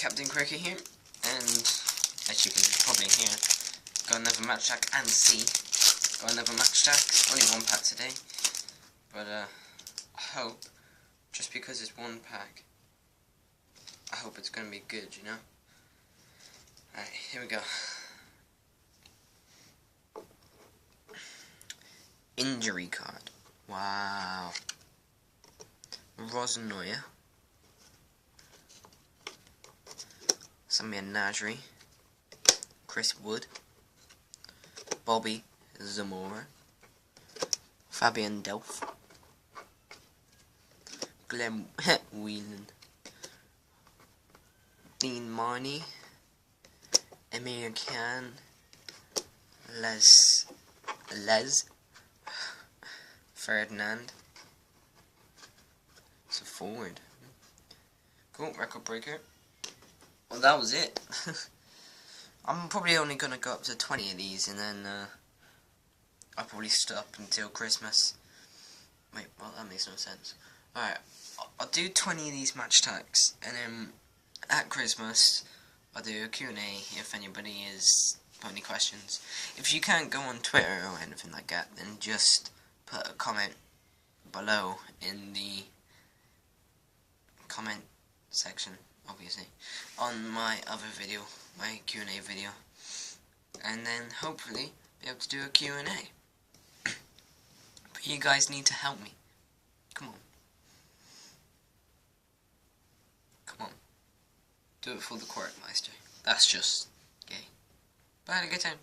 Captain Cricket here, and as you can probably hear, got another match pack and see. Got another match pack, only one pack today, but I hope, just because it's one pack, I hope it's going to be good, you know? Alright, here we go. Injury card. Wow. Rosnoya. Samir Nasri. Chris Wood. Bobby Zamora. Fabian Delph. Glenn Whelan. Dean Marnie. Emir Khan. Les Ferdinand. It's a forward. Cool, record breaker. Well, that was it. I'm probably only gonna go up to 20 of these, and then I'll probably stop until Christmas. Wait, well, that makes no sense. Alright, I'll do 20 of these match packs, and then at Christmas I'll do a Q&A if anybody is got any questions. If you can't go on Twitter or anything like that, then just put a comment below in the comment section, obviously, on my other video, my Q&A video, and then hopefully be able to do a Q&A. But you guys need to help me. Come on. Come on. Do it for the Quirkmeister. That's just gay. But I had a good time.